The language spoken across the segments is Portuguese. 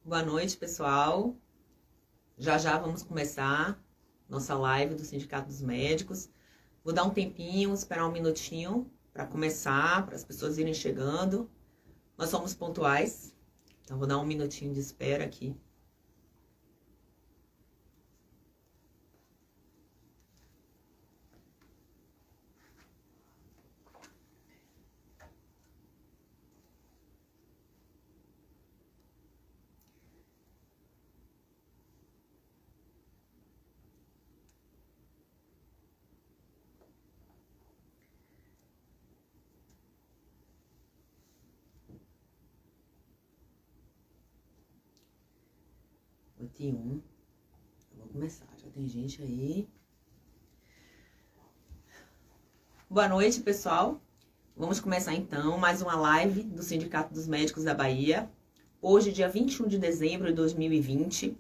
Boa noite, pessoal. Já já vamos começar nossa live do Sindicato dos Médicos. Vou dar um tempinho, esperar um minutinho para começar, para as pessoas irem chegando. Nós somos pontuais, então vou dar um minutinho de espera aqui. Botei um. Vou começar, já tem gente aí. Boa noite, pessoal. Vamos começar então mais uma live do Sindicato dos Médicos da Bahia. Hoje, dia 21 de dezembro de 2020.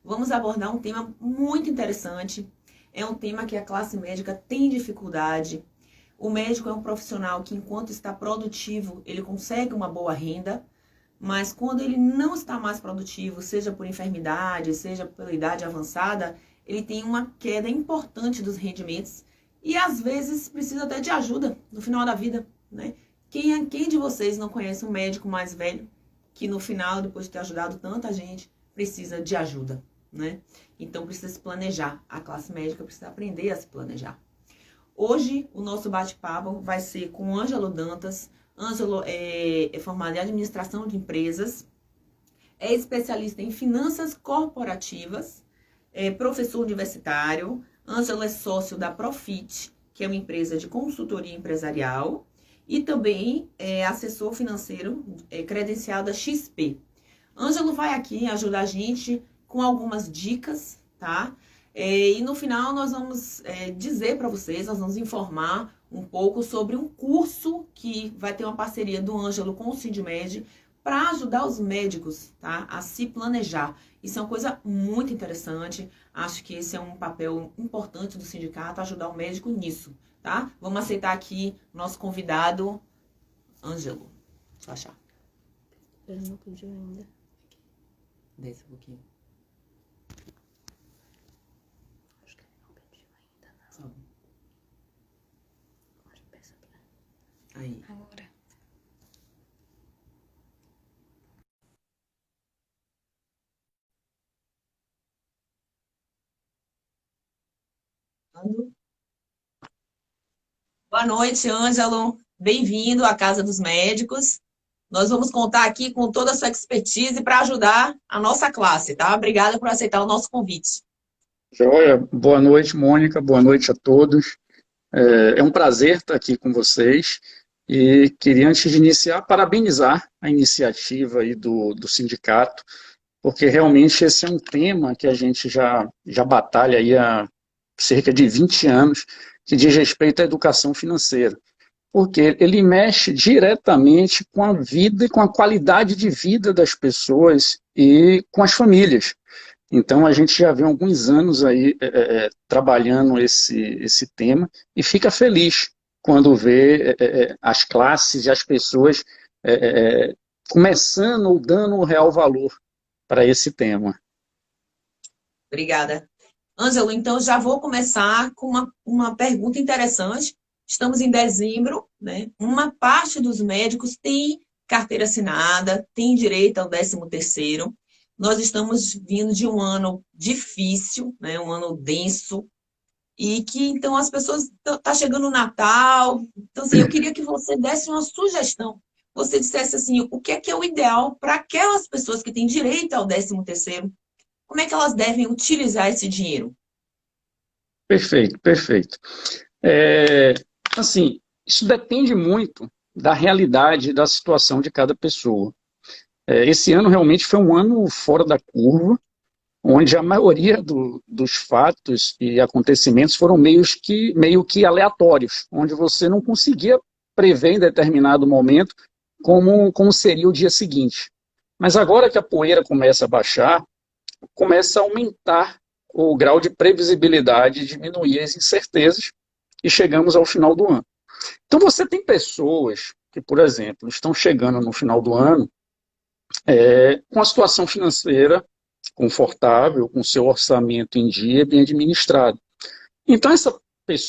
Vamos abordar um tema muito interessante. É um tema que a classe médica tem dificuldade. O médico é um profissional que, enquanto está produtivo, ele consegue uma boa renda, mas quando ele não está mais produtivo, seja por enfermidade, seja pela idade avançada, ele tem uma queda importante dos rendimentos e, às vezes, precisa até de ajuda no final da vida, né? Quem de vocês não conhece um médico mais velho que, no final, depois de ter ajudado tanta gente, precisa de ajuda, né? Então, precisa se planejar. A classe médica precisa aprender a se planejar. Hoje, o nosso bate-papo vai ser com o Ângelo Dantas. Ângelo é formado em administração de empresas, é especialista em finanças corporativas, é professor universitário. Ângelo é sócio da Profit, que é uma empresa de consultoria empresarial, e também é assessor financeiro credencial da XP. Ângelo vai aqui ajudar a gente com algumas dicas, tá? E no final nós vamos dizer para vocês, nós vamos informar um pouco sobre um curso que vai ter uma parceria do Ângelo com o Sindmed para ajudar os médicos, tá, a se planejar. Isso é uma coisa muito interessante. Acho que esse é um papel importante do sindicato, ajudar o médico nisso, tá? Vamos aceitar aqui nosso convidado, Ângelo. Deixa eu achar. Ele não pediu ainda. Desce um pouquinho. Acho que ele não pediu ainda, não. Sobe. Agora peça pra... Aí. Agora. Boa noite, Ângelo. Bem-vindo à Casa dos Médicos. Nós vamos contar aqui com toda a sua expertise para ajudar a nossa classe, tá? Obrigada por aceitar o nosso convite. Joia, boa noite, Mônica, boa noite a todos. É um prazer estar aqui com vocês e queria, antes de iniciar, parabenizar a iniciativa aí do sindicato, porque realmente esse é um tema que a gente já batalha aí há cerca de 20 anos, que diz respeito à educação financeira, porque ele mexe diretamente com a vida e com a qualidade de vida das pessoas e com as famílias. Então, a gente já vem há alguns anos aí trabalhando esse tema e fica feliz quando vê as classes e as pessoas começando ou dando o real valor para esse tema. Obrigada. Ângelo, então já vou começar com uma pergunta interessante. Estamos em dezembro, né? Uma parte dos médicos tem carteira assinada, tem direito ao 13º. Nós estamos vindo de um ano difícil, né? Um ano denso, e que então as pessoas tá chegando o Natal. Então, assim, eu queria que você desse uma sugestão. Você dissesse assim, o que é o ideal para aquelas pessoas que têm direito ao 13º? Como é que elas devem utilizar esse dinheiro? Perfeito, perfeito. Assim, isso depende muito da realidade da situação de cada pessoa. Esse ano realmente foi um ano fora da curva, onde a maioria dos fatos e acontecimentos foram meio que aleatórios, onde você não conseguia prever em determinado momento como seria o dia seguinte. Mas agora que a poeira começa a baixar, começa a aumentar o grau de previsibilidade, diminuir as incertezas e chegamos ao final do ano. Então você tem pessoas que, por exemplo, estão chegando no final do ano com a situação financeira confortável, com seu orçamento em dia, bem administrado. Então,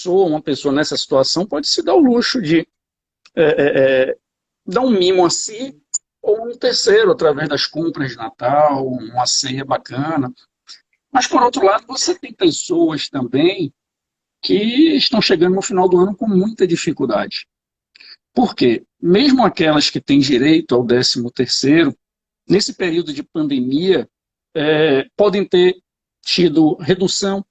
uma pessoa nessa situação pode se dar o luxo de dar um mimo a si ou um terceiro, através das compras de Natal, uma ceia bacana. Mas, por outro lado, você tem pessoas também que estão chegando no final do ano com muita dificuldade. Por quê? Mesmo aquelas que têm direito ao 13º, nesse período de pandemia, podem ter tido redução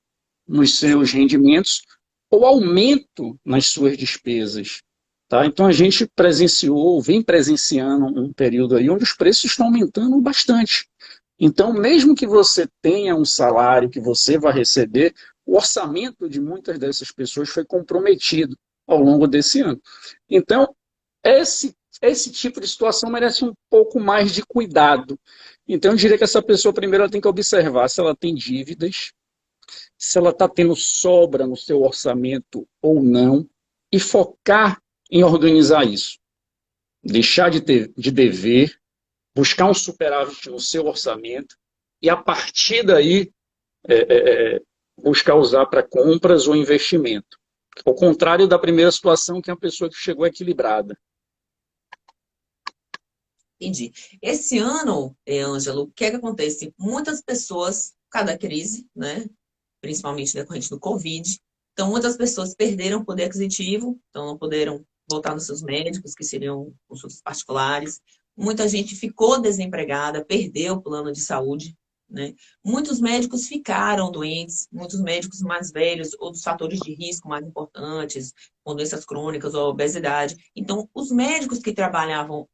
nos seus rendimentos ou aumento nas suas despesas. Tá? Então a gente vem presenciando um período aí onde os preços estão aumentando bastante. Então, mesmo que você tenha um salário que você vai receber, o orçamento de muitas dessas pessoas foi comprometido ao longo desse ano. Então, esse tipo de situação merece um pouco mais de cuidado. Então, eu diria que essa pessoa, primeiro, ela tem que observar se ela tem dívidas, se ela está tendo sobra no seu orçamento ou não, e focar em organizar isso. Deixar de dever, buscar um superávit no seu orçamento, e a partir daí, buscar usar para compras ou investimento. Ao contrário da primeira situação, que é uma pessoa que chegou equilibrada. Entendi. Esse ano, Ângelo, o que é que acontece? Muitas pessoas, cada crise, né, principalmente decorrente do Covid, então muitas pessoas perderam o poder aquisitivo, então não puderam voltar nos seus médicos, que seriam consultas particulares. Muita gente ficou desempregada, perdeu o plano de saúde, né? Muitos médicos ficaram doentes, muitos médicos mais velhos, ou dos fatores de risco mais importantes, com doenças crônicas ou obesidade. Então, os médicos que trabalhavam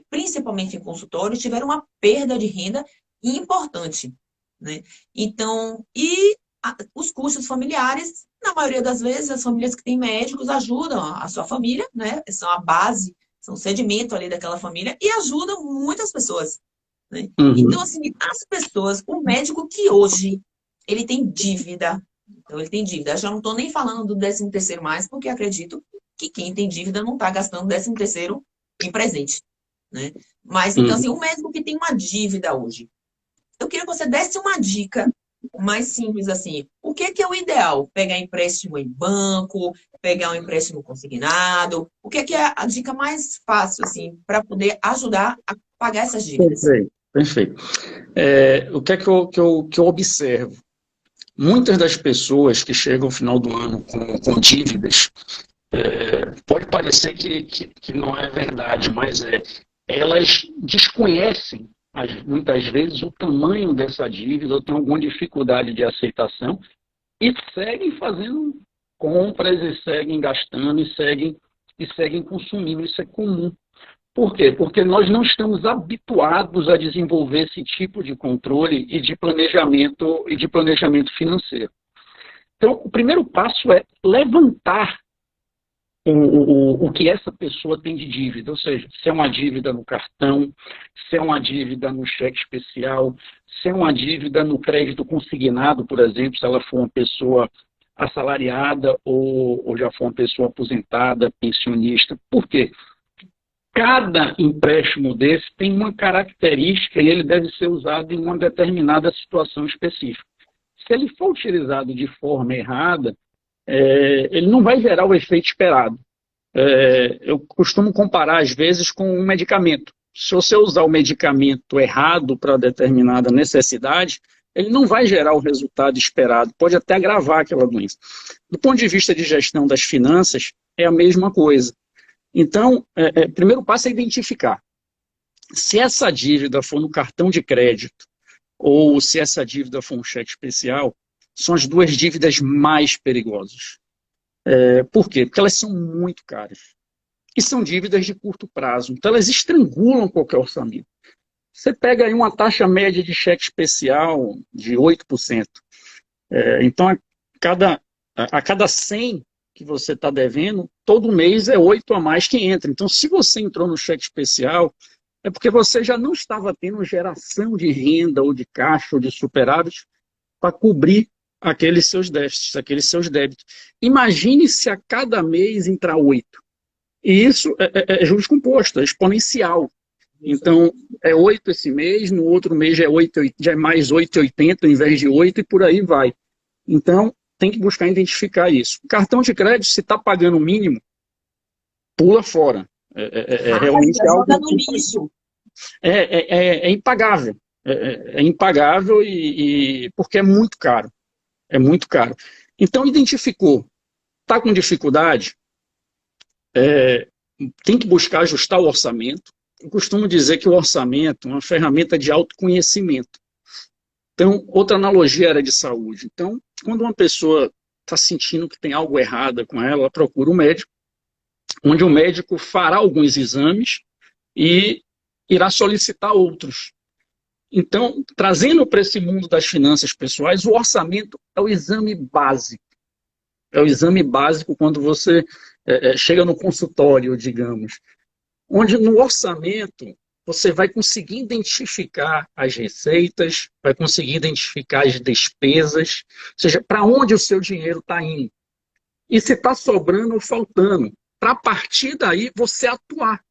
principalmente em consultório tiveram uma perda de renda importante, né? Então, os custos familiares, na maioria das vezes, as famílias que têm médicos ajudam a sua família, né? São a base, são o sedimento ali daquela família e ajudam muitas pessoas, né? Uhum. Então, assim, as pessoas, o médico que hoje ele tem dívida, então ele tem dívida. Eu já não estou nem falando do 13º mais, porque acredito que quem tem dívida não está gastando 13º em presente, né? Mas, então, assim, o médico que tem uma dívida hoje, eu queria que você desse uma dica mais simples, assim. O que é o ideal? Pegar empréstimo em banco, pegar um empréstimo consignado? O que é a dica mais fácil, assim, para poder ajudar a pagar essas dívidas? Perfeito. O que é que eu observo? Muitas das pessoas que chegam ao final do ano com dívidas, pode parecer que não é verdade, mas elas desconhecem muitas vezes o tamanho dessa dívida, ou tem alguma dificuldade de aceitação, e seguem fazendo compras, e seguem gastando, e seguem consumindo. Isso é comum. Por quê? Porque nós não estamos habituados a desenvolver esse tipo de controle e de planejamento financeiro. Então, o primeiro passo é levantar o que essa pessoa tem de dívida, ou seja, se é uma dívida no cartão, se é uma dívida no cheque especial, se é uma dívida no crédito consignado, por exemplo, se ela for uma pessoa assalariada ou já for uma pessoa aposentada, pensionista. Por quê? Cada empréstimo desse tem uma característica e ele deve ser usado em uma determinada situação específica. Se ele for utilizado de forma errada, ele não vai gerar o efeito esperado. Eu costumo comparar, às vezes, com um medicamento. Se você usar o medicamento errado para determinada necessidade, ele não vai gerar o resultado esperado, pode até agravar aquela doença. Do ponto de vista de gestão das finanças, é a mesma coisa. Então, o primeiro passo é identificar. Se essa dívida for no cartão de crédito, ou se essa dívida for um cheque especial, são as duas dívidas mais perigosas. Por quê? Porque elas são muito caras. E são dívidas de curto prazo. Então, elas estrangulam qualquer orçamento. Você pega aí uma taxa média de cheque especial de 8%. Então, a cada 100 que você está devendo, todo mês é 8 a mais que entra. Então, se você entrou no cheque especial, é porque você já não estava tendo geração de renda, ou de caixa, ou de superávit, para cobrir aqueles seus déficits, aqueles seus débitos. Imagine se a cada mês entrar 8. E isso é juros composto, é exponencial. Então, é 8 esse mês, no outro mês já é, 8, já é mais 8,80 ao invés de 8 e por aí vai. Então, tem que buscar identificar isso. Cartão de crédito, se está pagando o mínimo, pula fora. É realmente joga algo no lixo. é impagável. É impagável porque é muito caro. É muito caro. Então, identificou, está com dificuldade, tem que buscar ajustar o orçamento. Eu costumo dizer que o orçamento é uma ferramenta de autoconhecimento. Então, outra analogia era de saúde. Então, quando uma pessoa está sentindo que tem algo errado com ela, ela procura um médico, onde o médico fará alguns exames e irá solicitar outros. Então, trazendo para esse mundo das finanças pessoais, o orçamento é o exame básico. É o exame básico quando você chega no consultório, digamos, onde no orçamento você vai conseguir identificar as receitas, vai conseguir identificar as despesas, ou seja, para onde o seu dinheiro está indo. E se está sobrando ou faltando. Para partir daí você atuar.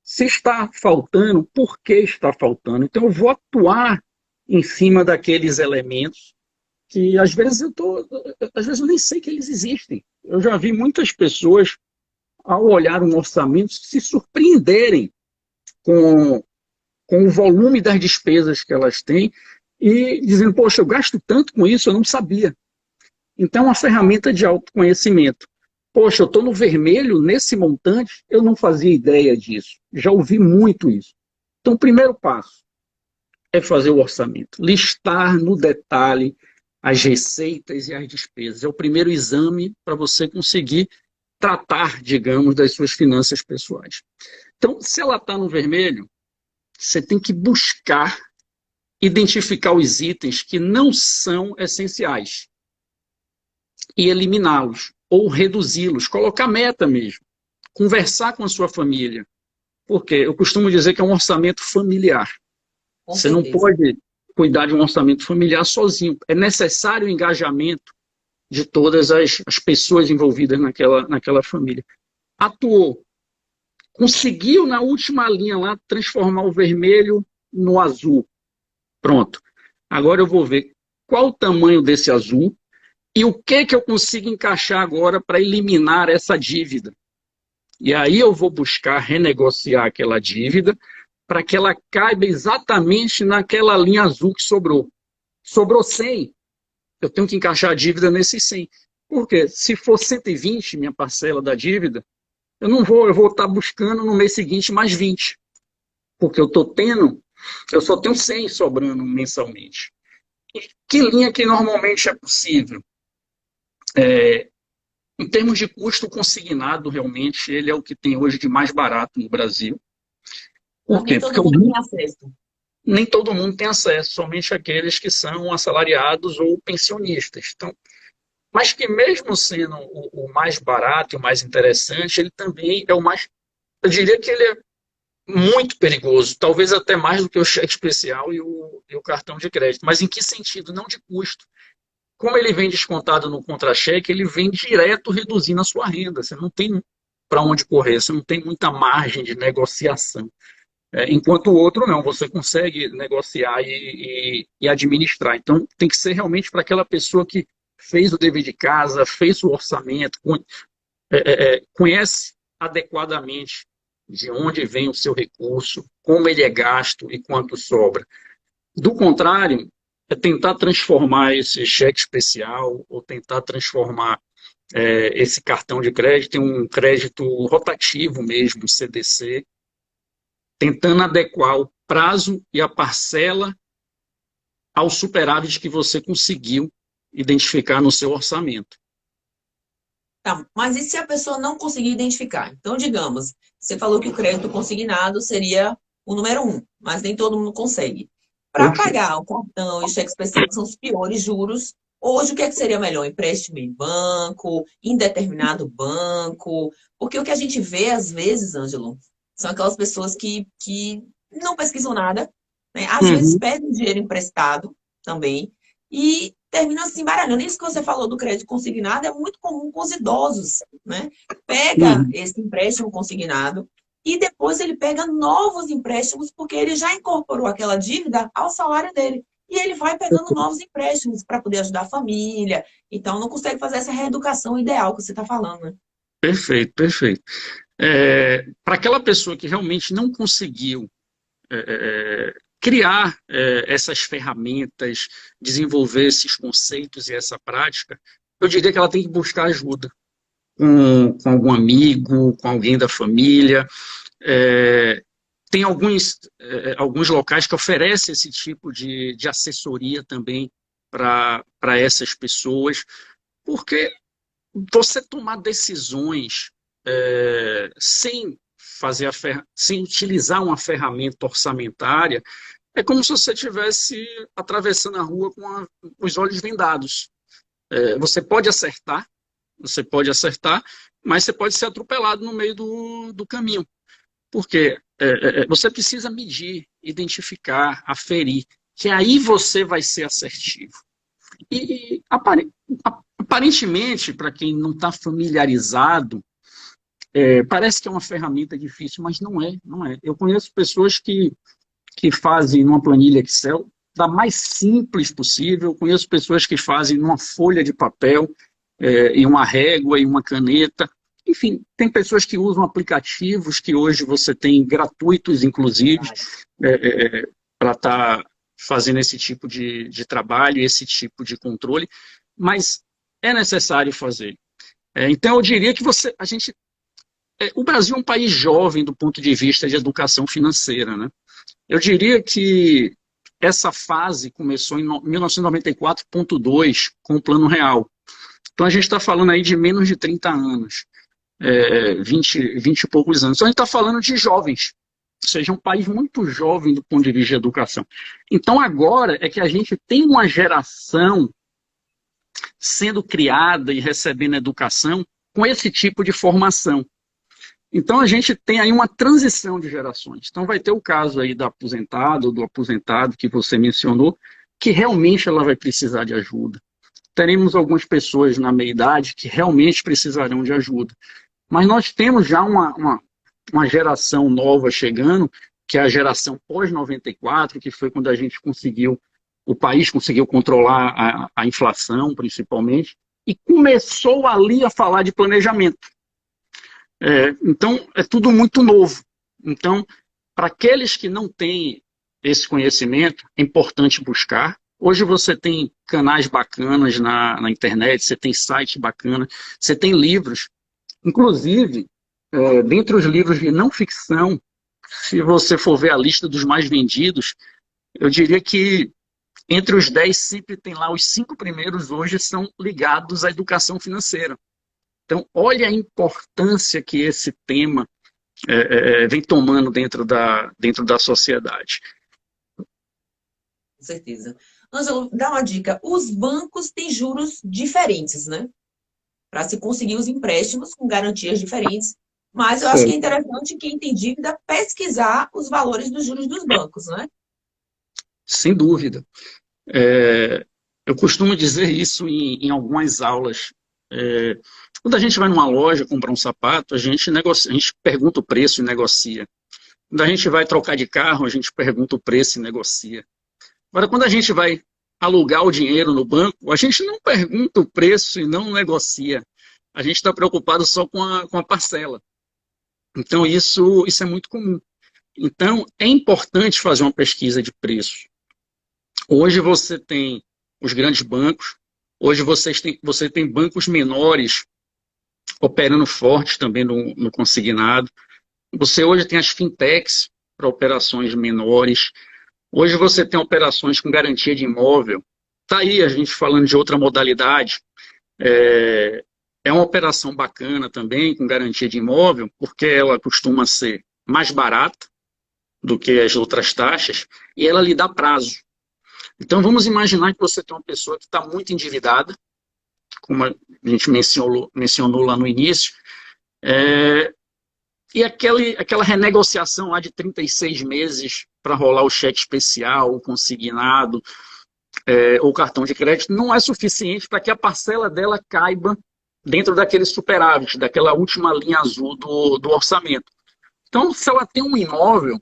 Se está faltando, por que está faltando? Então eu vou atuar em cima daqueles elementos que às vezes eu nem sei que eles existem. Eu já vi muitas pessoas, ao olhar um orçamento, se surpreenderem com o volume das despesas que elas têm e dizendo, poxa, eu gasto tanto com isso, eu não sabia. Então, uma ferramenta de autoconhecimento. Poxa, eu estou no vermelho nesse montante, eu não fazia ideia disso. Já ouvi muito isso. Então, o primeiro passo é fazer o orçamento. Listar no detalhe as receitas e as despesas. É o primeiro exame para você conseguir tratar, digamos, das suas finanças pessoais. Então, se ela está no vermelho, você tem que buscar identificar os itens que não são essenciais e eliminá-los ou reduzi-los, colocar meta mesmo, conversar com a sua família. Porque eu costumo dizer que é um orçamento familiar. Você não pode cuidar de um orçamento familiar sozinho. É necessário o engajamento de todas as pessoas envolvidas naquela família. Atuou. Conseguiu, na última linha lá, transformar o vermelho no azul. Pronto. Agora eu vou ver qual o tamanho desse azul e o que eu consigo encaixar agora para eliminar essa dívida. E aí eu vou buscar renegociar aquela dívida para que ela caiba exatamente naquela linha azul que sobrou. Sobrou 100, eu tenho que encaixar a dívida nesses 100. Porque se for 120 minha parcela da dívida, eu vou estar buscando no mês seguinte mais 20. Porque eu só tenho 100 sobrando mensalmente. E que linha que normalmente é possível? Em termos de custo consignado, realmente, ele é o que tem hoje de mais barato no Brasil. Por quê? Nem todo mundo tem acesso. Nem todo mundo tem acesso, somente aqueles que são assalariados ou pensionistas. Então, mas que mesmo sendo o mais barato e o mais interessante, ele também é o mais... Eu diria que ele é muito perigoso, talvez até mais do que o cheque especial e o cartão de crédito. Mas em que sentido? Não de custo. Como ele vem descontado no contra-cheque, ele vem direto reduzindo a sua renda. Você não tem para onde correr, você não tem muita margem de negociação. Enquanto o outro não, você consegue negociar e administrar. Então, tem que ser realmente para aquela pessoa que fez o dever de casa, fez o orçamento, conhece adequadamente de onde vem o seu recurso, como ele é gasto e quanto sobra. Do contrário, é tentar transformar esse cheque especial ou tentar transformar esse cartão de crédito em um crédito rotativo mesmo, CDC, tentando adequar o prazo e a parcela ao superávit que você conseguiu identificar no seu orçamento. Tá, mas e se a pessoa não conseguir identificar? Então, digamos, você falou que o crédito consignado seria o número 1, mas nem todo mundo consegue. Para pagar o cartão e o cheque especial, que são os piores juros, hoje o que seria melhor? Empréstimo em banco, em determinado banco? Porque o que a gente vê, às vezes, Ângelo, são aquelas pessoas que não pesquisam nada, né? Às vezes pedem dinheiro emprestado também e terminam se embaralhando. Isso que você falou do crédito consignado é muito comum com os idosos, né? Pega esse empréstimo consignado, e depois ele pega novos empréstimos porque ele já incorporou aquela dívida ao salário dele. E ele vai pegando novos empréstimos para poder ajudar a família. Então, não consegue fazer essa reeducação ideal que você está falando, né? Perfeito, perfeito. Para aquela pessoa que realmente não conseguiu criar essas ferramentas, desenvolver esses conceitos e essa prática, eu diria que ela tem que buscar ajuda com algum amigo, com alguém da família. Tem alguns locais que oferecem esse tipo de assessoria também para essas pessoas, porque você tomar decisões sem utilizar uma ferramenta orçamentária é como se você estivesse atravessando a rua com os olhos vendados. Você pode acertar, mas você pode ser atropelado no meio do caminho. Porque você precisa medir, identificar, aferir, que aí você vai ser assertivo. E aparentemente, para quem não está familiarizado, parece que é uma ferramenta difícil, mas não é, não é. Eu conheço pessoas que fazem numa planilha Excel da mais simples possível, eu conheço pessoas que fazem numa folha de papel, em uma régua, em uma caneta. Enfim, tem pessoas que usam aplicativos que hoje você tem gratuitos, inclusive, para estar fazendo esse tipo de trabalho, esse tipo de controle, mas é necessário fazer. Então, eu diria que o Brasil é um país jovem do ponto de vista de educação financeira, né? Eu diria que essa fase começou em 1994.2, com o Plano Real. Então, a gente está falando aí de menos de 30 anos. 20 e poucos anos. Então, a gente está falando de jovens, ou seja, um país muito jovem do ponto de vista de educação. Então, agora é que a gente tem uma geração sendo criada e recebendo educação com esse tipo de formação. Então, a gente tem aí uma transição de gerações. Então, vai ter o caso aí da aposentada ou do aposentado que você mencionou, que realmente ela vai precisar de ajuda. Teremos algumas pessoas na meia-idade que realmente precisarão de ajuda. Mas nós temos já uma geração nova chegando, que é a geração pós-94, que foi quando o país conseguiu controlar a inflação, principalmente, e começou ali a falar de planejamento. Então, é tudo muito novo. Então, para aqueles que não têm esse conhecimento, é importante buscar. Hoje você tem canais bacanas na internet, você tem site bacana, você tem livros. Inclusive, dentre os livros de não ficção, se você for ver a lista dos mais vendidos, eu diria que entre os 10 sempre tem lá, os 5 primeiros hoje são ligados à educação financeira. Então, olha a importância que esse tema vem tomando dentro da sociedade. Com certeza. Ângelo, dá uma dica. Os bancos têm juros diferentes, né? Para se conseguir os empréstimos com garantias diferentes. Mas eu acho que é interessante quem tem dívida pesquisar os valores dos juros dos bancos, né? Sem dúvida. Eu costumo dizer isso em algumas aulas. Quando a gente vai numa loja comprar um sapato, a gente pergunta o preço e negocia. Quando a gente vai trocar de carro, a gente pergunta o preço e negocia. Agora, quando a gente vai alugar o dinheiro no banco, a gente não pergunta o preço e não negocia. A gente está preocupado só com a parcela. Então, isso é muito comum. Então, é importante fazer uma pesquisa de preço. Hoje você tem os grandes bancos, hoje você tem bancos menores operando forte também no consignado. Você hoje tem as fintechs para operações menores. Hoje você tem operações com garantia de imóvel. Está aí a gente falando de outra modalidade. É uma operação bacana também, com garantia de imóvel, porque ela costuma ser mais barata do que as outras taxas e ela lhe dá prazo. Então vamos imaginar que você tem uma pessoa que está muito endividada, como a gente mencionou lá no início, e aquela renegociação lá de 36 meses para rolar o cheque especial, o consignado, ou cartão de crédito, não é suficiente para que a parcela dela caiba dentro daquele superávit, daquela última linha azul do orçamento. Então, se ela tem um imóvel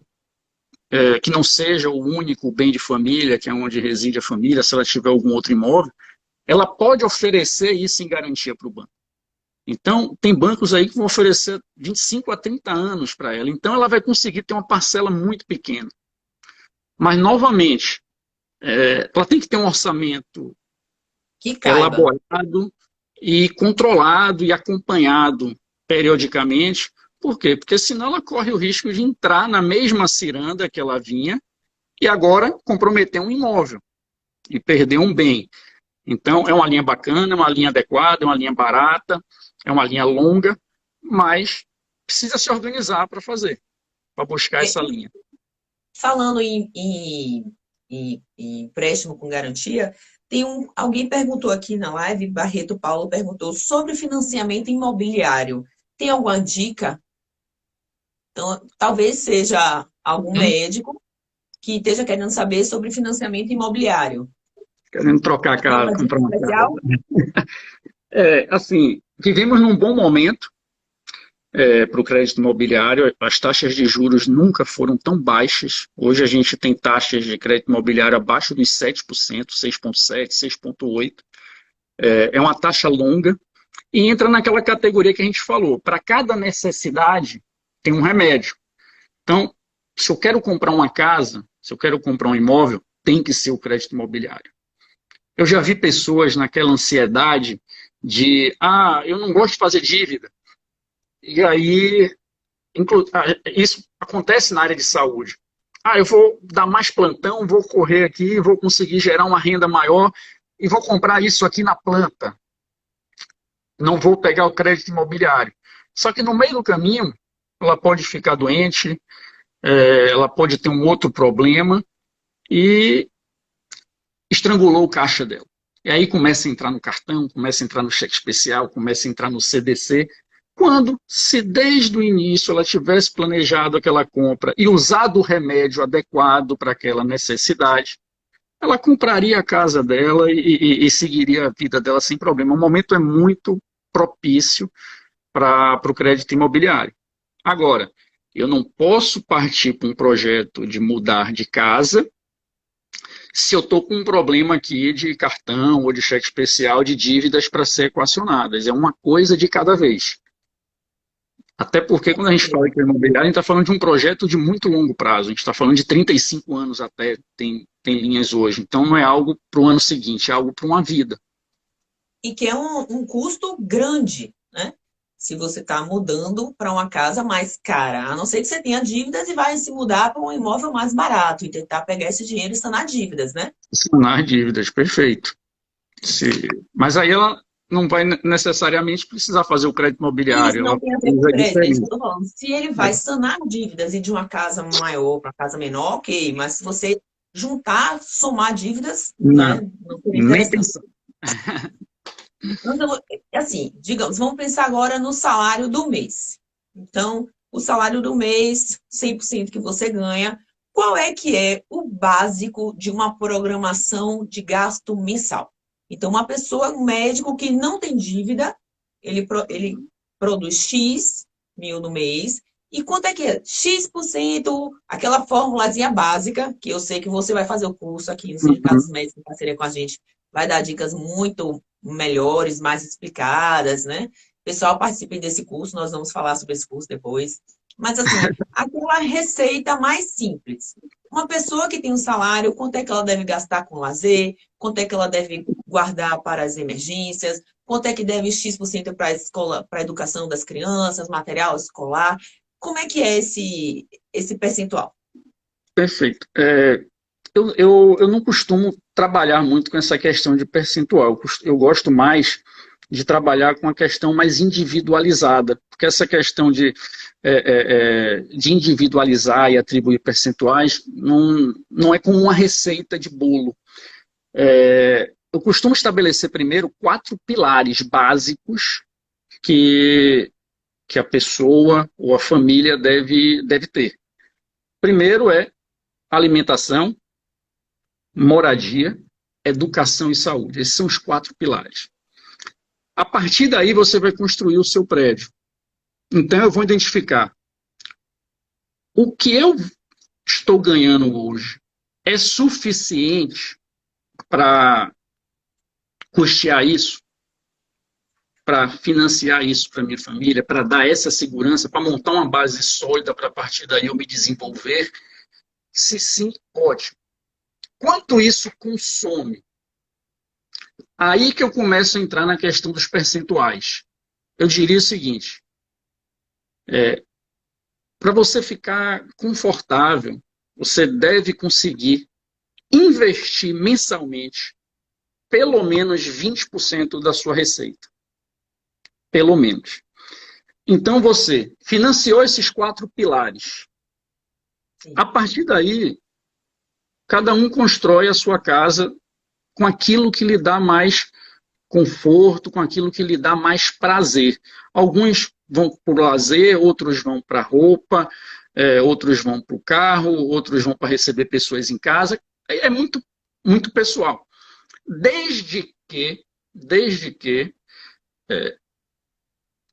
que não seja o único bem de família, que é onde reside a família, se ela tiver algum outro imóvel, ela pode oferecer isso em garantia para o banco. Então, tem bancos aí que vão oferecer 25 a 30 anos para ela. Então, ela vai conseguir ter uma parcela muito pequena. Mas, novamente, ela tem que ter um orçamento Que caiba. elaborado e controlado e acompanhado periodicamente. Por quê? Porque senão ela corre o risco de entrar na mesma ciranda que ela vinha e agora comprometer um imóvel e perder um bem. Então, é uma linha bacana, é uma linha adequada, é uma linha barata, é uma linha longa, mas precisa se organizar para fazer, para buscar essa linha. Falando em empréstimo com garantia, alguém perguntou aqui na live, Barreto Paulo perguntou sobre financiamento imobiliário. Tem alguma dica? Então, talvez seja algum médico que esteja querendo saber sobre financiamento imobiliário. Querendo trocar a casa, comprar uma especial? casa. Assim, vivemos num bom momento para o crédito imobiliário. As taxas de juros nunca foram tão baixas. Hoje a gente tem taxas de crédito imobiliário abaixo dos 7%, 6,7%, 6,8%. É uma taxa longa e entra naquela categoria que a gente falou. Para cada necessidade tem um remédio. Então, se eu quero comprar uma casa, se eu quero comprar um imóvel, tem que ser o crédito imobiliário. Eu já vi pessoas naquela ansiedade de, eu não gosto de fazer dívida. E aí, isso acontece na área de saúde. Eu vou dar mais plantão, vou correr aqui, vou conseguir gerar uma renda maior e vou comprar isso aqui na planta. Não vou pegar o crédito imobiliário. Só que no meio do caminho, ela pode ficar doente, ela pode ter um outro problema e estrangulou o caixa dela. E aí começa a entrar no cartão, começa a entrar no cheque especial, começa a entrar no CDC, quando, se desde o início ela tivesse planejado aquela compra e usado o remédio adequado para aquela necessidade, ela compraria a casa dela e seguiria a vida dela sem problema. O momento é muito propício para o crédito imobiliário. Agora, eu não posso partir para um projeto de mudar de casa se eu estou com um problema aqui de cartão ou de cheque especial de dívidas para ser equacionadas. É uma coisa de cada vez. Até porque quando a gente fala de imobiliário, a gente está falando de um projeto de muito longo prazo. A gente está falando de 35 anos até, tem linhas hoje. Então não é algo para o ano seguinte, é algo para uma vida. E que é um custo grande, né? Se você está mudando para uma casa mais cara, a não ser que você tenha dívidas e vai se mudar para um imóvel mais barato e tentar pegar esse dinheiro e sanar dívidas, né? Sanar dívidas, perfeito. Mas aí ela não vai necessariamente precisar fazer o crédito imobiliário. Isso não tem a ver com crédito, é isso que eu tô falando. Se ele vai sanar dívidas e de uma casa maior para uma casa menor, ok. Mas se você juntar, somar dívidas, não seria nem pensar. Então, assim, digamos, vamos pensar agora no salário do mês. Então, o salário do mês, 100% que você ganha, qual é que é o básico de uma programação de gasto mensal? Então, uma pessoa, um médico que não tem dívida, ele produz X mil no mês. E quanto é que é? X%, aquela formulazinha básica, que eu sei que você vai fazer o curso aqui no Sindicato dos Médicos, em parceria com a gente, vai dar dicas muito melhores, mais explicadas, né? Pessoal, participem desse curso, nós vamos falar sobre esse curso depois. Mas, assim, aquela receita mais simples. Uma pessoa que tem um salário, quanto é que ela deve gastar com lazer? Quanto é que ela deve guardar para as emergências? Quanto é que deve X% para a escola, para a educação das crianças, material escolar? Como é que é esse percentual? Perfeito. Eu não costumo trabalhar muito com essa questão de percentual. Eu gosto mais de trabalhar com a questão mais individualizada, porque essa questão de individualizar e atribuir percentuais não é como uma receita de bolo. Eu costumo estabelecer primeiro 4 pilares básicos que a pessoa ou a família deve ter. Primeiro é alimentação, moradia, educação e saúde. Esses são os 4 pilares. A partir daí você vai construir o seu prédio. Então eu vou identificar o que eu estou ganhando hoje é suficiente para custear isso, para financiar isso para minha família, para dar essa segurança, para montar uma base sólida para a partir daí eu me desenvolver? Se sim, ótimo. Quanto isso consome? Aí que eu começo a entrar na questão dos percentuais. Eu diria o seguinte, para você ficar confortável, você deve conseguir investir mensalmente pelo menos 20% da sua receita. Pelo menos. Então você financiou esses 4 pilares. Sim. A partir daí, cada um constrói a sua casa com aquilo que lhe dá mais conforto, com aquilo que lhe dá mais prazer. Alguns vão para o lazer, outros vão para a roupa, outros vão para o carro, outros vão para receber pessoas em casa. É muito, muito pessoal. Desde que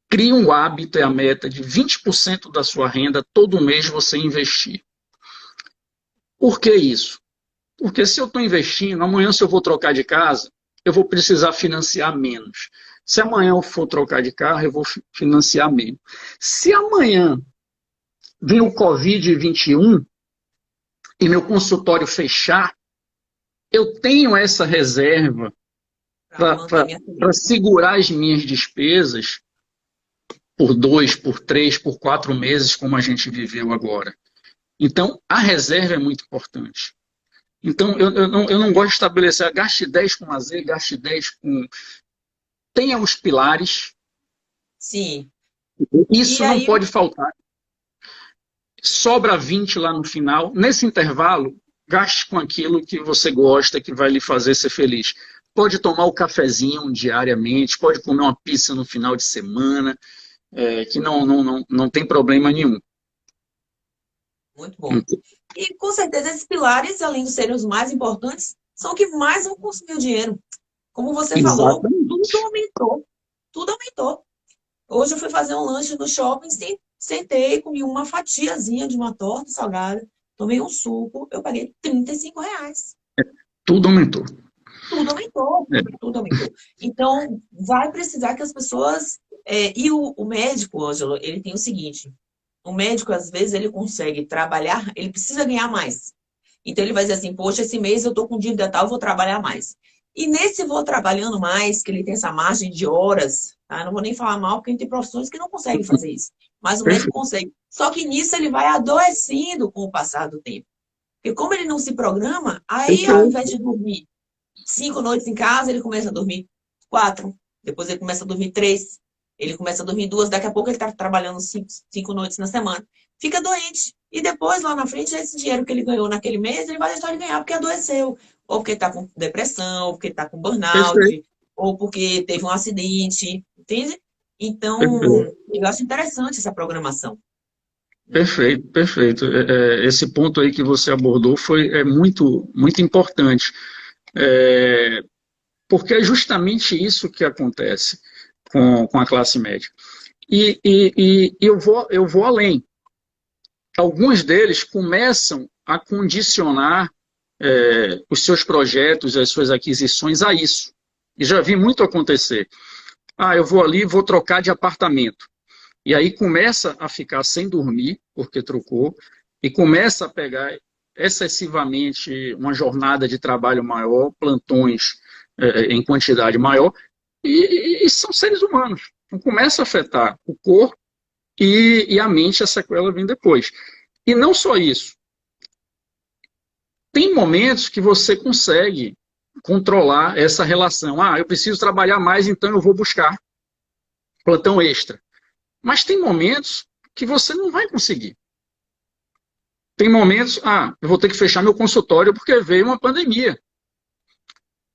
crie um hábito, é a meta de 20% da sua renda todo mês você investir. Por que isso? Porque se eu estou investindo, amanhã se eu vou trocar de casa, eu vou precisar financiar menos. Se amanhã eu for trocar de carro, eu vou financiar menos. Se amanhã vir o Covid-21 e meu consultório fechar, eu tenho essa reserva para segurar as minhas despesas por 2, por 3, por 4 meses, como a gente viveu agora. Então, a reserva é muito importante. Então, eu não gosto de estabelecer, gaste 10 com lazer, gaste 10 com... Tenha os pilares. Sim. Isso não pode faltar. Sobra 20 lá no final. Nesse intervalo, gaste com aquilo que você gosta, que vai lhe fazer ser feliz. Pode tomar o cafezinho diariamente, pode comer uma pizza no final de semana, que não tem problema nenhum. Muito bom. E com certeza esses pilares, além de serem os mais importantes, são o que mais vão consumir o dinheiro. Como você falou, tudo aumentou. Tudo aumentou. Hoje eu fui fazer um lanche no shopping, sentei, comi uma fatiazinha de uma torta salgada, tomei um suco, eu paguei R$ 35. Tudo aumentou. Tudo aumentou. Tudo aumentou. Então, vai precisar que as pessoas... e o médico, Ângelo, ele tem o seguinte... O médico, às vezes, ele consegue trabalhar, ele precisa ganhar mais. Então, ele vai dizer assim, poxa, esse mês eu tô com dívida tal, eu vou trabalhar mais. E nesse vou trabalhando mais, que ele tem essa margem de horas, tá? Não vou nem falar mal, porque tem profissões que não conseguem fazer isso. Mas o médico consegue. Só que nisso ele vai adoecendo com o passar do tempo. Porque como ele não se programa, aí ao invés de dormir 5 noites em casa, ele começa a dormir 4. Depois ele começa a dormir 3. Ele começa a dormir 2, daqui a pouco ele está trabalhando 5 noites na semana. Fica doente. E depois, lá na frente, esse dinheiro que ele ganhou naquele mês, ele vai deixar de ganhar porque adoeceu. Ou porque está com depressão, ou porque está com burnout, ou porque teve um acidente. Entende? Então, eu acho interessante essa programação. Perfeito, perfeito. Esse ponto aí que você abordou é muito, muito importante. Porque é justamente isso que acontece com a classe média. E eu vou além. Alguns deles começam a condicionar os seus projetos, as suas aquisições a isso. E já vi muito acontecer. Eu vou ali, vou trocar de apartamento. E aí começa a ficar sem dormir, porque trocou, e começa a pegar excessivamente uma jornada de trabalho maior, plantões em quantidade maior, e são seres humanos. Então começa a afetar o corpo e a mente, a sequela vem depois. E não só isso. Tem momentos que você consegue controlar essa relação. Eu preciso trabalhar mais, então eu vou buscar plantão extra. Mas tem momentos que você não vai conseguir. Tem momentos, eu vou ter que fechar meu consultório porque veio uma pandemia.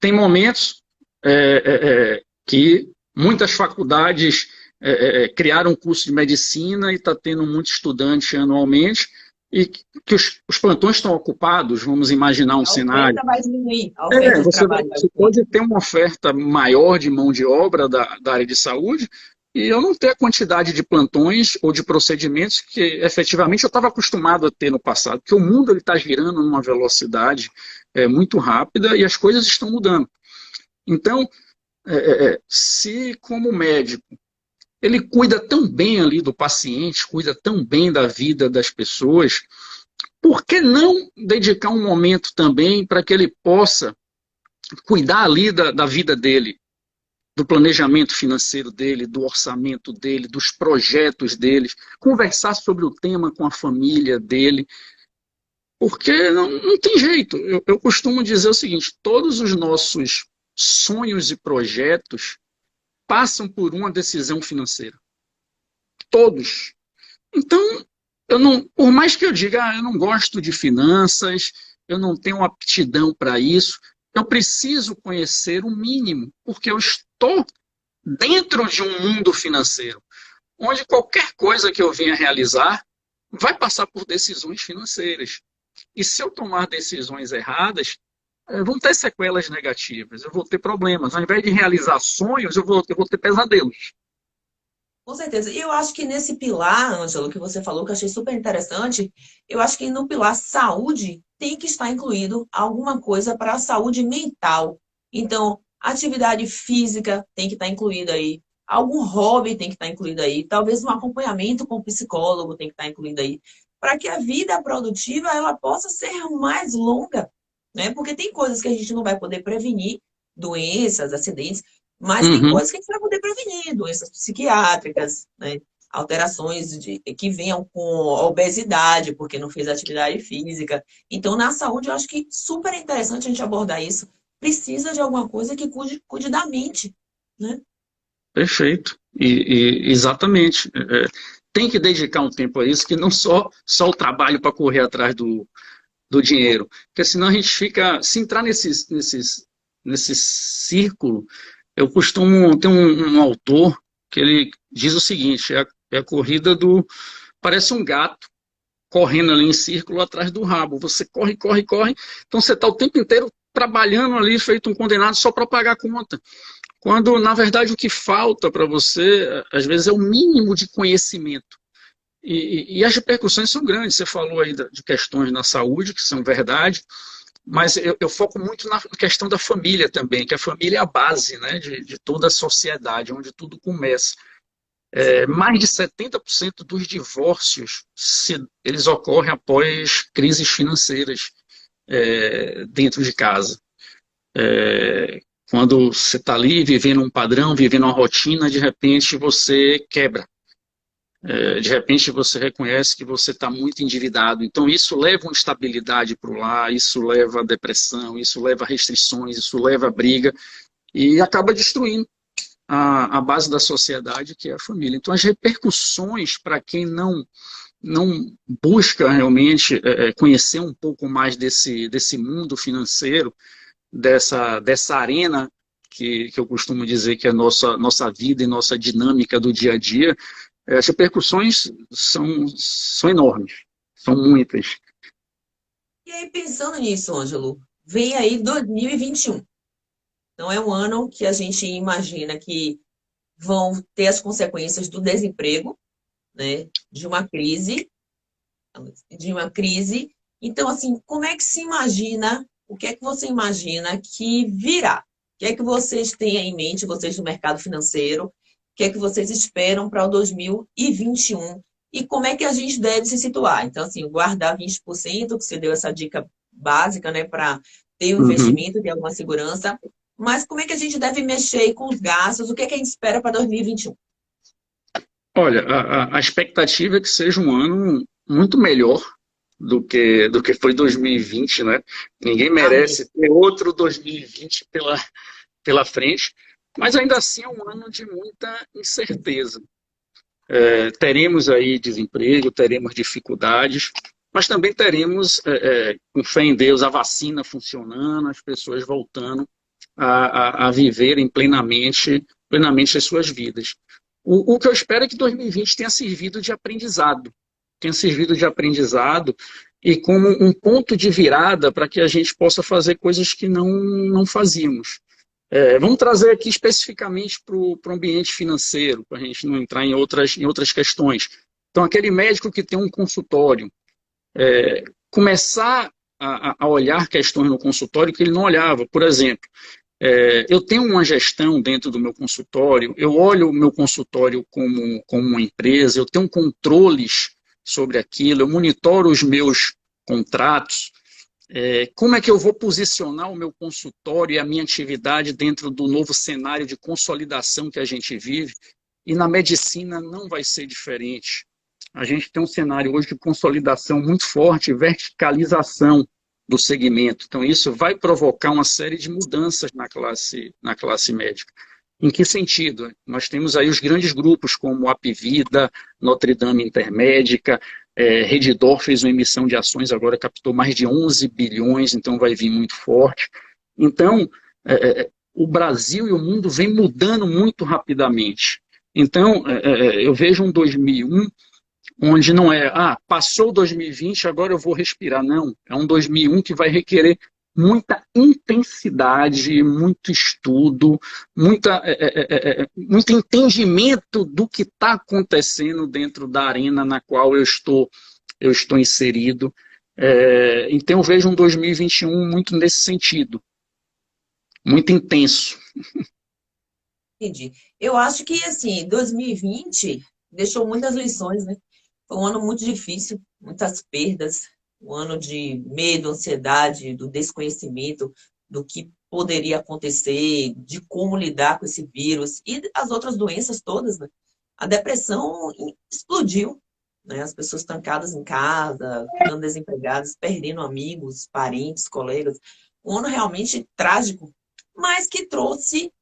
Tem momentos que muitas faculdades criaram um curso de medicina e está tendo muito estudante anualmente e que os plantões estão ocupados, vamos imaginar um cenário. Vai diminuir, a oferta você pode ter uma oferta maior de mão de obra da área de saúde, e eu não ter a quantidade de plantões ou de procedimentos que efetivamente eu estava acostumado a ter no passado, porque o mundo está girando numa velocidade muito rápida e as coisas estão mudando. Então, se como médico ele cuida tão bem ali do paciente, cuida tão bem da vida das pessoas, por que não dedicar um momento também para que ele possa cuidar ali da vida dele, do planejamento financeiro dele, do orçamento dele, dos projetos dele, conversar sobre o tema com a família dele, porque não tem jeito. Eu costumo dizer o seguinte, todos os nossos sonhos e projetos passam por uma decisão financeira. Todos. Então, por mais que eu diga, eu não gosto de finanças, eu não tenho aptidão para isso, eu preciso conhecer o mínimo, porque eu estou dentro de um mundo financeiro, onde qualquer coisa que eu venha realizar vai passar por decisões financeiras. E se eu tomar decisões erradas, vão ter sequelas negativas, eu vou ter problemas. Ao invés de realizar sonhos, eu vou ter pesadelos. Com certeza. E eu acho que nesse pilar, Ângelo, que você falou, que eu achei super interessante, eu acho que no pilar saúde tem que estar incluído alguma coisa para a saúde mental. Então, atividade física tem que estar incluída aí. Algum hobby tem que estar incluído aí. Talvez um acompanhamento com o psicólogo tem que estar incluído aí. Para que a vida produtiva ela possa ser mais longa, né? Porque tem coisas que a gente não vai poder prevenir, doenças, acidentes, mas tem coisas que a gente vai poder prevenir, doenças psiquiátricas, né? Alterações que venham com obesidade, porque não fez atividade física. Então, na saúde, eu acho que super interessante a gente abordar isso. Precisa de alguma coisa que cuide da mente, né? Perfeito. Exatamente. Tem que dedicar um tempo a isso, que não só o trabalho para correr atrás do dinheiro. Porque senão a gente fica... Se entrar nesse círculo... Eu costumo ter um autor que ele diz o seguinte, é a corrida parece um gato correndo ali em círculo atrás do rabo. Você corre, corre, corre, então você está o tempo inteiro trabalhando ali, feito um condenado só para pagar a conta. Quando, na verdade, o que falta para você, às vezes, é o mínimo de conhecimento. E as repercussões são grandes. Você falou aí de questões na saúde, que são verdade, mas eu foco muito na questão da família também, que a família é a base, né, de toda a sociedade, onde tudo começa. Mais de 70% dos divórcios, eles ocorrem após crises financeiras dentro de casa. Quando você está ali vivendo um padrão, vivendo uma rotina, de repente você quebra. De repente você reconhece que você está muito endividado. Então isso leva uma instabilidade para o lar, isso leva a depressão, isso leva a restrições, isso leva a briga e acaba destruindo a base da sociedade, que é a família. Então as repercussões para quem não busca realmente conhecer um pouco mais desse mundo financeiro, dessa arena que eu costumo dizer que é nossa vida e nossa dinâmica do dia a dia, as repercussões são enormes, são muitas. E aí, pensando nisso, Ângelo, vem aí 2021. Então, é um ano que a gente imagina que vão ter as consequências do desemprego, né? De uma crise. Então, assim, como é que se imagina, o que é que você imagina que virá? O que é que vocês têm em mente, vocês do mercado financeiro? O que é que vocês esperam para o 2021? E como é que a gente deve se situar? Então, assim, guardar 20%, que você deu essa dica básica, né, para ter um investimento, ter alguma segurança. Mas como é que a gente deve mexer com os gastos? O que é que a gente espera para 2021? Olha, a expectativa é que seja um ano muito melhor do que foi 2020, né? Ninguém merece ter outro 2020 pela frente, mas ainda assim é um ano de muita incerteza. Teremos aí desemprego, teremos dificuldades, mas também teremos, com fé em Deus, a vacina funcionando, as pessoas voltando a viverem plenamente as suas vidas. O que eu espero é que 2020 tenha servido de aprendizado, e como um ponto de virada para que a gente possa fazer coisas que não fazíamos. Vamos trazer aqui especificamente para o ambiente financeiro, para a gente não entrar em outras questões. Então, aquele médico que tem um consultório, começar a olhar questões no consultório que ele não olhava. Por exemplo, eu tenho uma gestão dentro do meu consultório, eu olho o meu consultório como uma empresa, eu tenho controles sobre aquilo, eu monitoro os meus contratos. Como é que eu vou posicionar o meu consultório e a minha atividade dentro do novo cenário de consolidação que a gente vive? E na medicina não vai ser diferente. A gente tem um cenário hoje de consolidação muito forte, verticalização do segmento. Então, isso vai provocar uma série de mudanças na classe médica. Em que sentido? Nós temos aí os grandes grupos como Apvida, Notre Dame Intermédica, Redditor fez uma emissão de ações, agora captou mais de 11 bilhões, então vai vir muito forte. Então, o Brasil e o mundo vem mudando muito rapidamente. Então, eu vejo um 2001 onde não passou 2020, agora eu vou respirar. Não, é um 2001 que vai requerer muita intensidade, muito estudo, muito entendimento do que está acontecendo dentro da arena na qual eu estou inserido. Então eu vejo um 2021 muito nesse sentido, muito intenso. Entendi. Eu acho que, assim, 2020 deixou muitas lições, né? Foi um ano muito difícil, muitas perdas, um ano de medo, ansiedade, do desconhecimento do que poderia acontecer, de como lidar com esse vírus e as outras doenças todas, né? A depressão explodiu, né? As pessoas trancadas em casa, ficando desempregadas, perdendo amigos, parentes, colegas. Um ano realmente trágico, mas que trouxe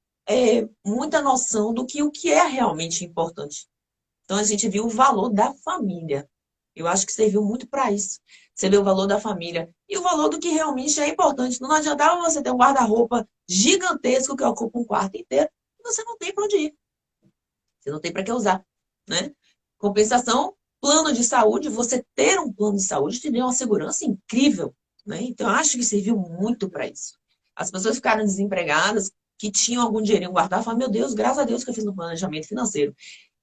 muita noção do que o que é realmente importante. Então, a gente viu o valor da família. Eu acho que serviu muito para isso. Você vê o valor da família e o valor do que realmente é importante. Não adiantava você ter um guarda-roupa gigantesco que ocupa um quarto inteiro e você não tem para onde ir. Você não tem para que usar, né? Compensação, plano de saúde, você ter um plano de saúde te deu uma segurança incrível, né? Então, eu acho que serviu muito para isso. As pessoas ficaram desempregadas, que tinham algum dinheirinho guardado, falaram, meu Deus, graças a Deus que eu fiz um planejamento financeiro.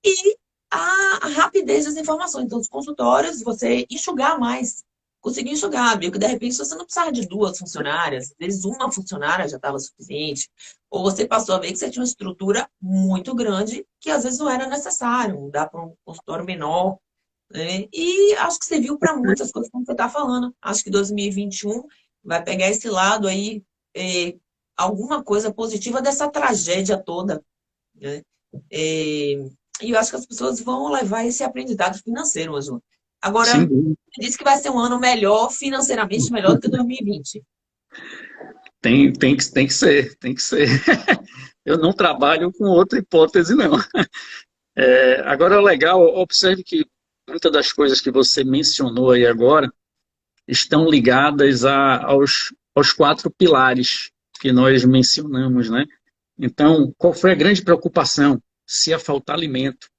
E a rapidez das informações. Então, os consultórios, você enxugar mais. Conseguir enxugar, viu? Que de repente você não precisava de 2 funcionárias, às vezes uma funcionária já estava suficiente. Ou você passou a ver que você tinha uma estrutura muito grande, que às vezes não era necessário, mudar para um consultório menor, né? E acho que serviu para muitas coisas, como você está falando. Acho que 2021 vai pegar esse lado aí, alguma coisa positiva dessa tragédia toda, né? E eu acho que as pessoas vão levar esse aprendizado financeiro, Ângelo. Agora, Sim. você disse que vai ser um ano melhor, financeiramente melhor do que 2020. Tem que ser, tem que ser. Eu não trabalho com outra hipótese, não. Agora, legal, observe que muitas das coisas que você mencionou aí agora estão ligadas aos 4 pilares que nós mencionamos, né? Então, qual foi a grande preocupação? Se ia faltar alimento.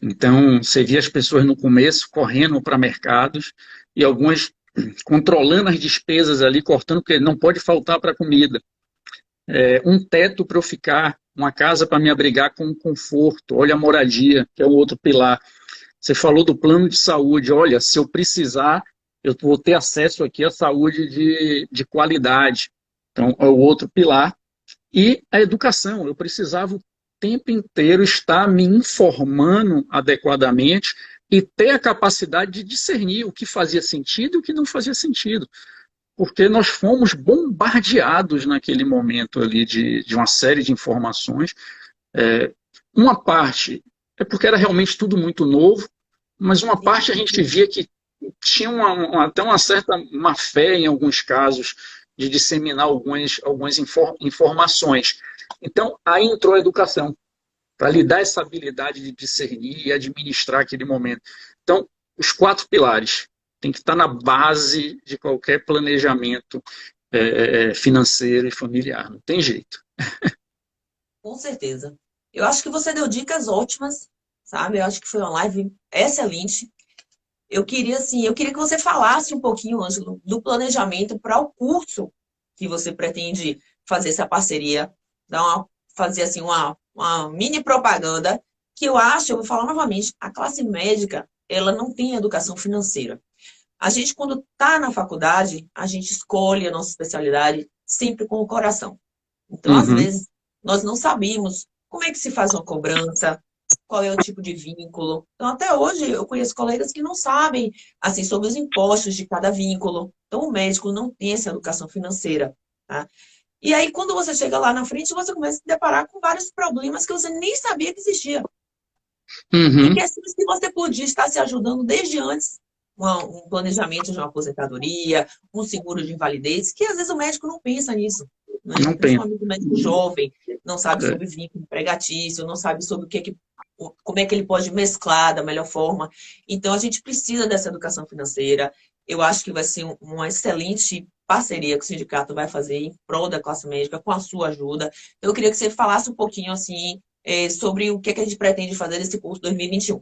Então, você via as pessoas no começo correndo para mercados e algumas controlando as despesas ali, cortando, porque não pode faltar para comida. Um teto para eu ficar, uma casa para me abrigar com conforto. Olha a moradia, que é o outro pilar. Você falou do plano de saúde. Olha, se eu precisar, eu vou ter acesso aqui à saúde de qualidade. Então, é o outro pilar. E a educação. Eu precisava o tempo inteiro estar me informando adequadamente e ter a capacidade de discernir o que fazia sentido e o que não fazia sentido. Porque nós fomos bombardeados naquele momento ali de uma série de informações. Uma parte é porque era realmente tudo muito novo, mas uma parte a gente via que tinha até uma certa má fé em alguns casos de disseminar algumas informações. Então, aí entrou a educação, para lhe dar essa habilidade de discernir e administrar aquele momento. Então, os 4 pilares tem que estar na base de qualquer planejamento financeiro e familiar. Não tem jeito. Com certeza. Eu acho que você deu dicas ótimas, sabe? Eu acho que foi uma live excelente. Eu queria que você falasse um pouquinho, Ângelo, do planejamento para o curso que você pretende fazer essa parceria fazer assim uma mini propaganda, que eu acho, eu vou falar novamente, a classe médica, ela não tem educação financeira. A gente, quando está na faculdade, a gente escolhe a nossa especialidade sempre com o coração. Então, às Uhum, vezes, nós não sabíamos como é que se faz uma cobrança, qual é o tipo de vínculo. Então, até hoje, eu conheço colegas que não sabem, assim, sobre os impostos de cada vínculo. Então, o médico não tem essa educação financeira, tá? E aí, quando você chega lá na frente, você começa a se deparar com vários problemas que você nem sabia que existia. E uhum, questões que você podia estar se ajudando desde antes. Um planejamento de uma aposentadoria, um seguro de invalidez, que às vezes o médico não pensa nisso, né? não penso. Principalmente o médico jovem, não sabe É, sobre vínculo empregatício, não sabe sobre como é que ele pode mesclar da melhor forma. Então, a gente precisa dessa educação financeira. Eu acho que vai ser uma excelente parceria que o sindicato vai fazer em prol da classe médica, com a sua ajuda. Eu queria que você falasse um pouquinho, assim, sobre o que a gente pretende fazer nesse curso 2021.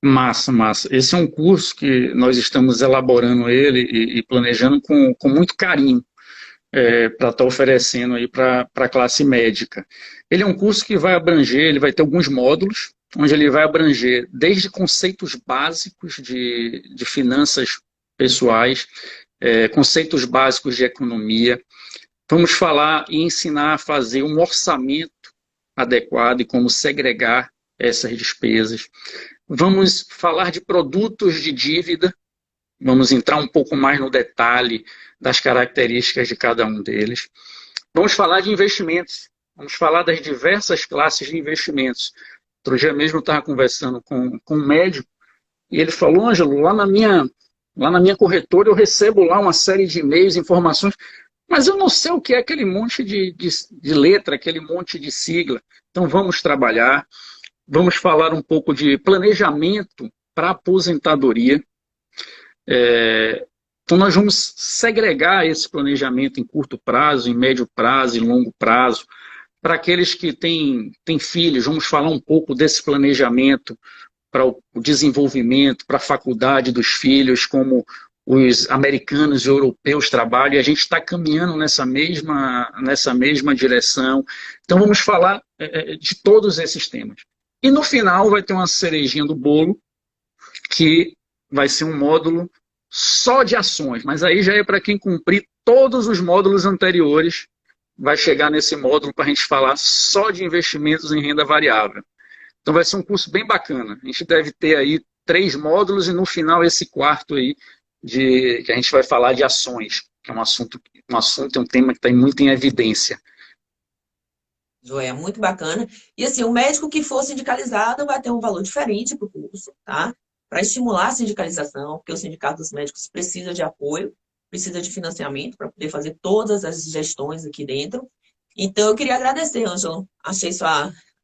massa, massa. Esse é um curso que nós estamos elaborando ele e planejando com muito carinho para estar oferecendo aí para a classe médica. Ele é um curso que vai abranger, ele vai ter alguns módulos, onde ele vai abranger desde conceitos básicos de finanças pessoais, conceitos básicos de economia. Vamos falar e ensinar a fazer um orçamento adequado e como segregar essas despesas. Vamos falar de produtos de dívida, vamos entrar um pouco mais no detalhe das características de cada um deles. Vamos falar de investimentos, vamos falar das diversas classes de investimentos. Outro dia mesmo eu estava conversando com um médico e ele falou, Ângelo, lá na minha corretora eu recebo lá uma série de e-mails, informações, mas eu não sei o que é aquele monte de letra, aquele monte de sigla. Então vamos trabalhar, vamos falar um pouco de planejamento para aposentadoria. Então nós vamos segregar esse planejamento em curto prazo, em médio prazo, em longo prazo. Para aqueles que têm filhos, vamos falar um pouco desse planejamento para o desenvolvimento, para a faculdade dos filhos, como os americanos e europeus trabalham, e a gente está caminhando nessa mesma direção. Então vamos falar de todos esses temas. E no final vai ter uma cerejinha do bolo, que vai ser um módulo só de ações, mas aí já é para quem cumprir todos os módulos anteriores, vai chegar nesse módulo para a gente falar só de investimentos em renda variável. Então vai ser um curso bem bacana. A gente deve ter aí 3 módulos e no final esse quarto aí que a gente vai falar de ações, que é um tema que está muito em evidência. Joia, muito bacana. E assim, o médico que for sindicalizado vai ter um valor diferente para o curso, tá? Para estimular a sindicalização, porque o Sindicato dos Médicos precisa de apoio, precisa de financiamento para poder fazer todas as gestões aqui dentro. Então, eu queria agradecer, Ângelo.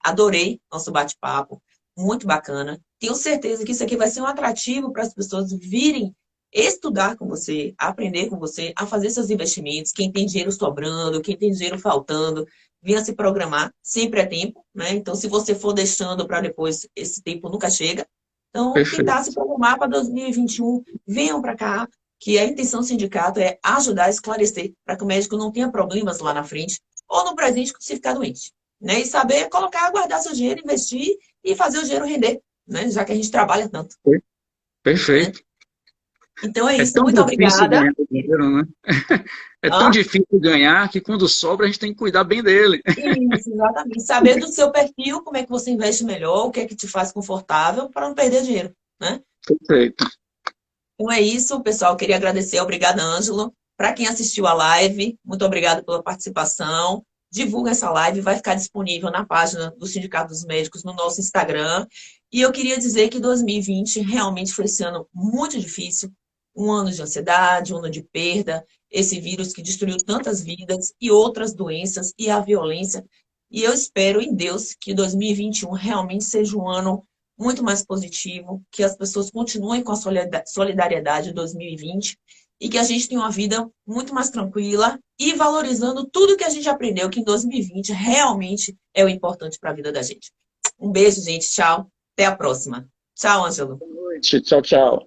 Adorei nosso bate-papo, muito bacana. Tenho certeza que isso aqui vai ser um atrativo para as pessoas virem estudar com você, aprender com você, a fazer seus investimentos. Quem tem dinheiro sobrando, quem tem dinheiro faltando, venha se programar, sempre é tempo, né? Então, se você for deixando para depois, esse tempo nunca chega. Então, Perfeito. tentar se programar para 2021, venham para cá, que a intenção do sindicato é ajudar a esclarecer, para que o médico não tenha problemas lá na frente, ou no presente, se ficar doente. Né? E saber colocar, guardar seu dinheiro, investir e fazer o dinheiro render, né? Já que a gente trabalha tanto. Né? Perfeito. Então é É isso, tão muito difícil obrigada. ganhar dinheiro, né? É tão Hã? difícil ganhar que quando sobra a gente tem que cuidar bem dele. Isso, exatamente. Saber do seu perfil, como é que você investe melhor, o que é que te faz confortável para não perder dinheiro, né? Perfeito. Então é isso, pessoal. Queria agradecer. Obrigada, Ângelo. Para quem assistiu a live, muito obrigada pela participação. Divulga essa live, vai ficar disponível na página do Sindicato dos Médicos no nosso Instagram. E eu queria dizer que 2020 realmente foi esse ano muito difícil, um ano de ansiedade, um ano de perda, esse vírus que destruiu tantas vidas e outras doenças e a violência. E eu espero em Deus que 2021 realmente seja um ano muito mais positivo, que as pessoas continuem com a solidariedade de 2020 e que a gente tenha uma vida muito mais tranquila e valorizando tudo que a gente aprendeu, que em 2020 realmente é o importante para a vida da gente. Um beijo, gente. Tchau. Até a próxima. Tchau, Ângelo. Boa noite. Tchau, tchau.